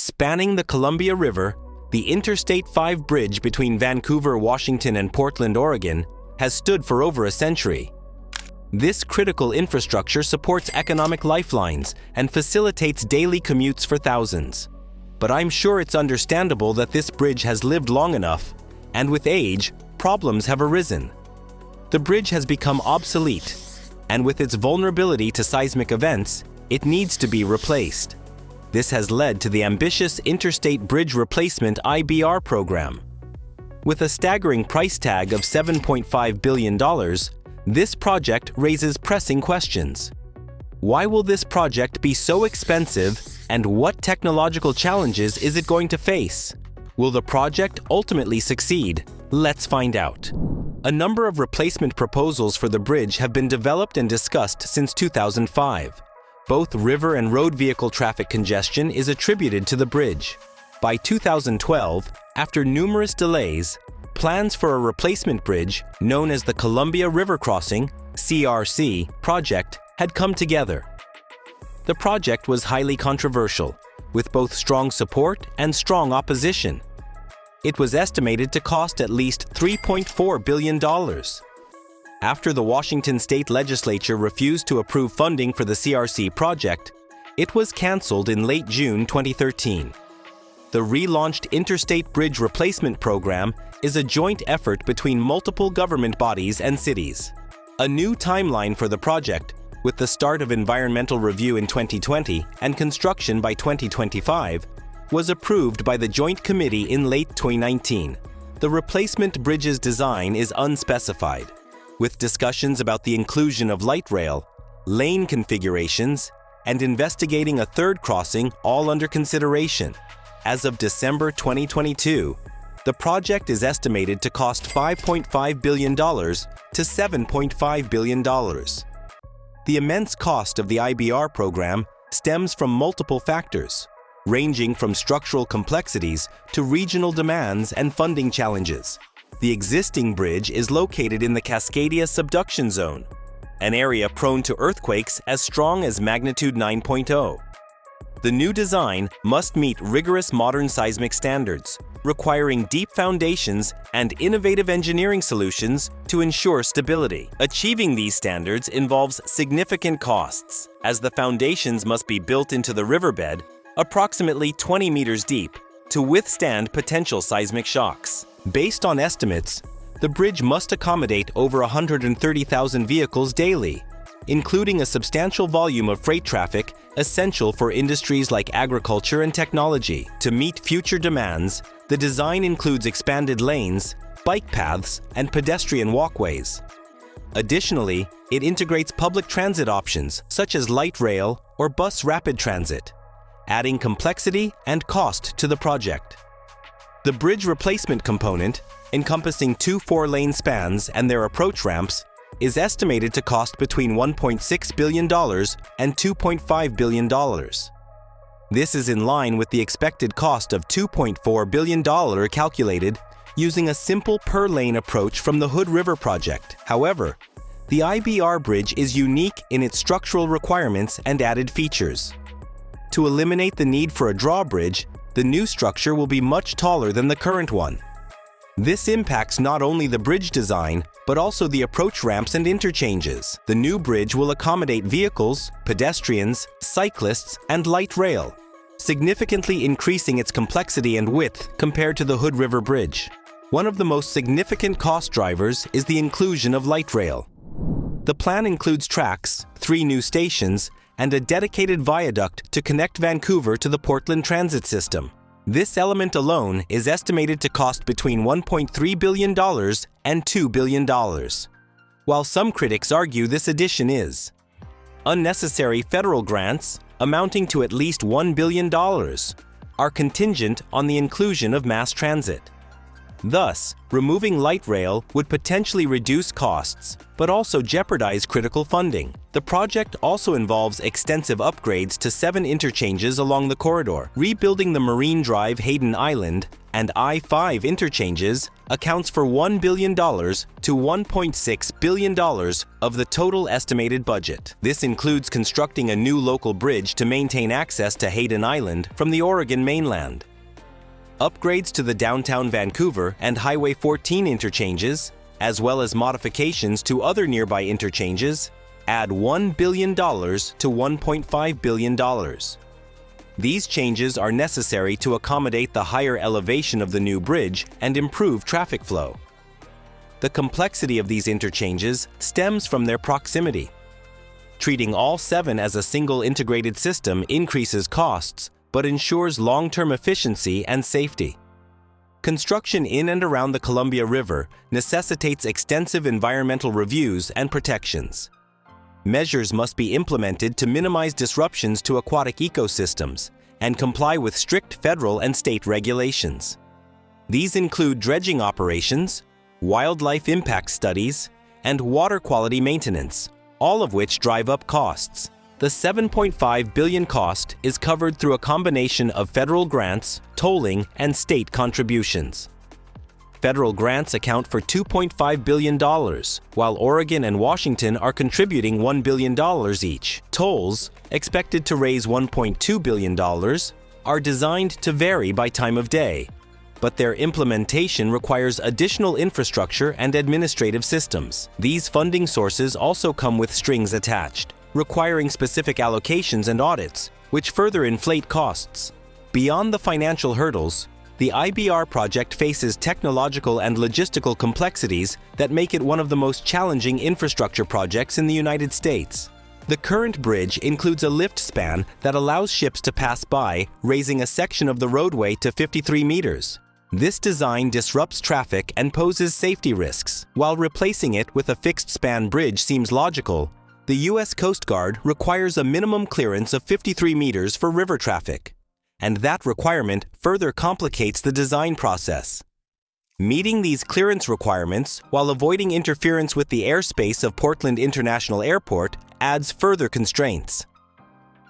Spanning the Columbia River, the Interstate 5 bridge between Vancouver, Washington, and Portland, Oregon, has stood for over a century. This critical infrastructure supports economic lifelines and facilitates daily commutes for thousands. But I'm sure it's understandable that this bridge has lived long enough, and with age, problems have arisen. The bridge has become obsolete, and with its vulnerability to seismic events, it needs to be replaced. This has led to the ambitious Interstate Bridge Replacement (IBR) program. With a staggering price tag of $7.5 billion, this project raises pressing questions. Why will this project be so expensive, and what technological challenges is it going to face? Will the project ultimately succeed? Let's find out. A number of replacement proposals for the bridge have been developed and discussed since 2005. Both river and road vehicle traffic congestion is attributed to the bridge. By 2012, after numerous delays, plans for a replacement bridge, known as the Columbia River Crossing (CRC) project, had come together. The project was highly controversial, with both strong support and strong opposition. It was estimated to cost at least $3.4 billion. After the Washington State Legislature refused to approve funding for the CRC project, it was cancelled in late June 2013. The relaunched Interstate Bridge Replacement Program is a joint effort between multiple government bodies and cities. A new timeline for the project, with the start of environmental review in 2020 and construction by 2025, was approved by the Joint Committee in late 2019. The replacement bridge's design is unspecified, with discussions about the inclusion of light rail, lane configurations, and investigating a third crossing all under consideration. As of December 2022, the project is estimated to cost $5.5 billion to $7.5 billion. The immense cost of the IBR program stems from multiple factors, ranging from structural complexities to regional demands and funding challenges. The existing bridge is located in the Cascadia subduction zone, an area prone to earthquakes as strong as magnitude 9.0. The new design must meet rigorous modern seismic standards, requiring deep foundations and innovative engineering solutions to ensure stability. Achieving these standards involves significant costs, as the foundations must be built into the riverbed, approximately 20 meters deep, to withstand potential seismic shocks. Based on estimates, the bridge must accommodate over 130,000 vehicles daily, including a substantial volume of freight traffic essential for industries like agriculture and technology. To meet future demands, the design includes expanded lanes, bike paths, and pedestrian walkways. Additionally, it integrates public transit options such as light rail or bus rapid transit, adding complexity and cost to the project. The bridge replacement component, encompassing two 4-lane spans and their approach ramps, is estimated to cost between $1.6 billion and $2.5 billion. This is in line with the expected cost of $2.4 billion calculated using a simple per-lane approach from the Hood River project. However, the IBR bridge is unique in its structural requirements and added features. To eliminate the need for a drawbridge, the new structure will be much taller than the current one. This impacts not only the bridge design, but also the approach ramps and interchanges. The new bridge will accommodate vehicles, pedestrians, cyclists, and light rail, significantly increasing its complexity and width compared to the Hood River Bridge. One of the most significant cost drivers is the inclusion of light rail. The plan includes tracks, 3 new stations, and a dedicated viaduct to connect Vancouver to the Portland transit system. This element alone is estimated to cost between $1.3 billion and $2 billion, while some critics argue this addition is unnecessary. Federal grants, amounting to at least $1 billion, are contingent on the inclusion of mass transit. Thus, removing light rail would potentially reduce costs, but also jeopardize critical funding. The project also involves extensive upgrades to 7 interchanges along the corridor. Rebuilding the Marine Drive Hayden Island and I-5 interchanges accounts for $1 billion to $1.6 billion of the total estimated budget. This includes constructing a new local bridge to maintain access to Hayden Island from the Oregon mainland. Upgrades to the downtown Vancouver and Highway 14 interchanges, as well as modifications to other nearby interchanges, add $1 billion to $1.5 billion. These changes are necessary to accommodate the higher elevation of the new bridge and improve traffic flow. The complexity of these interchanges stems from their proximity. Treating all 7 as a single integrated system increases costs, but ensures long-term efficiency and safety. Construction in and around the Columbia River necessitates extensive environmental reviews and protections. Measures must be implemented to minimize disruptions to aquatic ecosystems and comply with strict federal and state regulations. These include dredging operations, wildlife impact studies, and water quality maintenance, all of which drive up costs. The $7.5 billion cost is covered through a combination of federal grants, tolling, and state contributions. Federal grants account for $2.5 billion, while Oregon and Washington are contributing $1 billion each. Tolls, expected to raise $1.2 billion, are designed to vary by time of day, but their implementation requires additional infrastructure and administrative systems. These funding sources also come with strings attached, requiring specific allocations and audits, which further inflate costs. Beyond the financial hurdles, the IBR project faces technological and logistical complexities that make it one of the most challenging infrastructure projects in the United States. The current bridge includes a lift span that allows ships to pass by, raising a section of the roadway to 53 meters. This design disrupts traffic and poses safety risks. While replacing it with a fixed-span bridge seems logical, the U.S. Coast Guard requires a minimum clearance of 53 meters for river traffic, and that requirement further complicates the design process. Meeting these clearance requirements while avoiding interference with the airspace of Portland International Airport adds further constraints.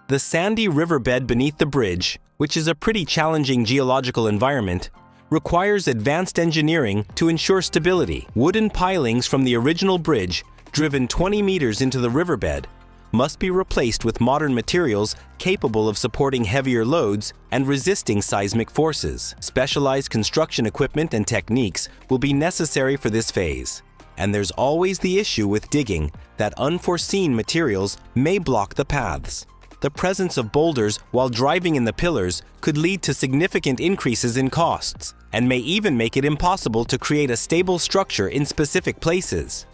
The sandy riverbed beneath the bridge, which is a pretty challenging geological environment, requires advanced engineering to ensure stability. Wooden pilings from the original bridge, driven 20 meters into the riverbed, must be replaced with modern materials capable of supporting heavier loads and resisting seismic forces. Specialized construction equipment and techniques will be necessary for this phase. And there's always the issue with digging that unforeseen materials may block the paths. The presence of boulders while driving in the pillars could lead to significant increases in costs and may even make it impossible to create a stable structure in specific places.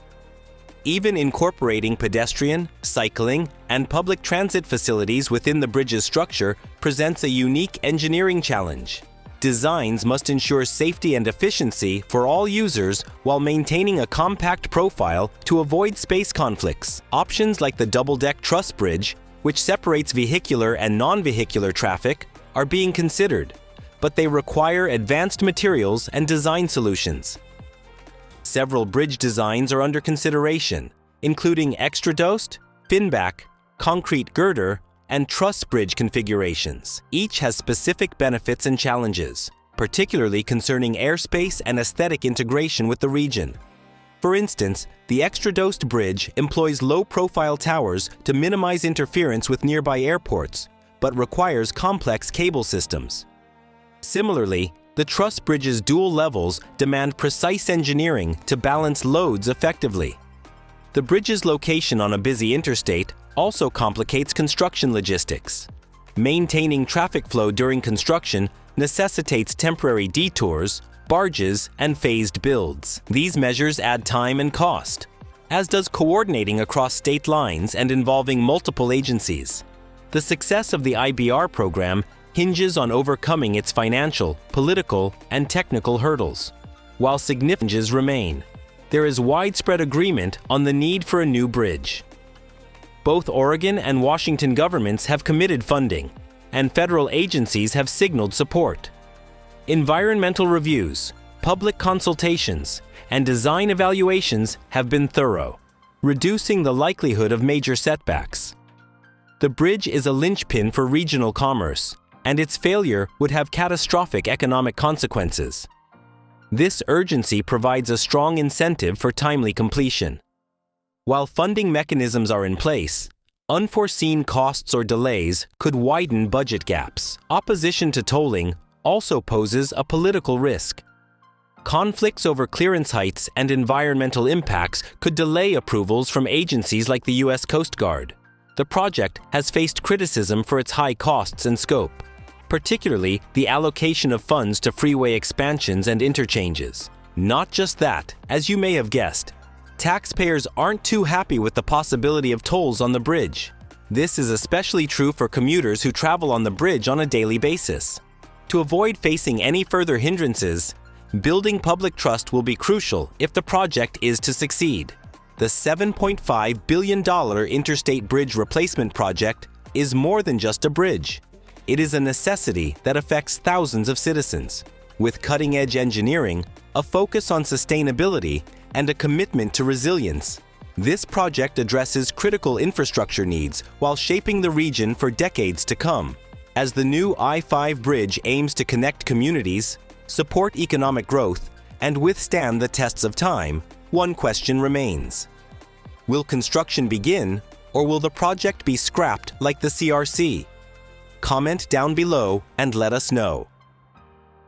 Even incorporating pedestrian, cycling, and public transit facilities within the bridge's structure presents a unique engineering challenge. Designs must ensure safety and efficiency for all users while maintaining a compact profile to avoid space conflicts. Options like the double-deck truss bridge, which separates vehicular and non-vehicular traffic, are being considered, but they require advanced materials and design solutions. Several bridge designs are under consideration, including extradosed, finback, concrete girder, and truss bridge configurations. Each has specific benefits and challenges, particularly concerning airspace and aesthetic integration with the region. For instance, the extradosed bridge employs low-profile towers to minimize interference with nearby airports, but requires complex cable systems. Similarly, the truss bridge's dual levels demand precise engineering to balance loads effectively. The bridge's location on a busy interstate also complicates construction logistics. Maintaining traffic flow during construction necessitates temporary detours, barges, and phased builds. These measures add time and cost, as does coordinating across state lines and involving multiple agencies. The success of the IBR program hinges on overcoming its financial, political, and technical hurdles. While significant challenges remain, there is widespread agreement on the need for a new bridge. Both Oregon and Washington governments have committed funding, and federal agencies have signaled support. Environmental reviews, Public consultations and design evaluations have been thorough, reducing the likelihood of major setbacks. The bridge is a linchpin for regional commerce, and its failure would have catastrophic economic consequences. This urgency provides a strong incentive for timely completion. While funding mechanisms are in place, unforeseen costs or delays could widen budget gaps. Opposition to tolling also poses a political risk. Conflicts over clearance heights and environmental impacts could delay approvals from agencies like the U.S. Coast Guard. The project has faced criticism for its high costs and scope, particularly the allocation of funds to freeway expansions and interchanges. Not just that, as you may have guessed, taxpayers aren't too happy with the possibility of tolls on the bridge. This is especially true for commuters who travel on the bridge on a daily basis. To avoid facing any further hindrances, building public trust will be crucial if the project is to succeed. The $7.5 billion Interstate Bridge Replacement project is more than just a bridge. It is a necessity that affects thousands of citizens. With cutting-edge engineering, a focus on sustainability, and a commitment to resilience, this project addresses critical infrastructure needs while shaping the region for decades to come. As the new I-5 bridge aims to connect communities, support economic growth, and withstand the tests of time, one question remains. Will construction begin, or will the project be scrapped like the CRC? Comment down below and let us know.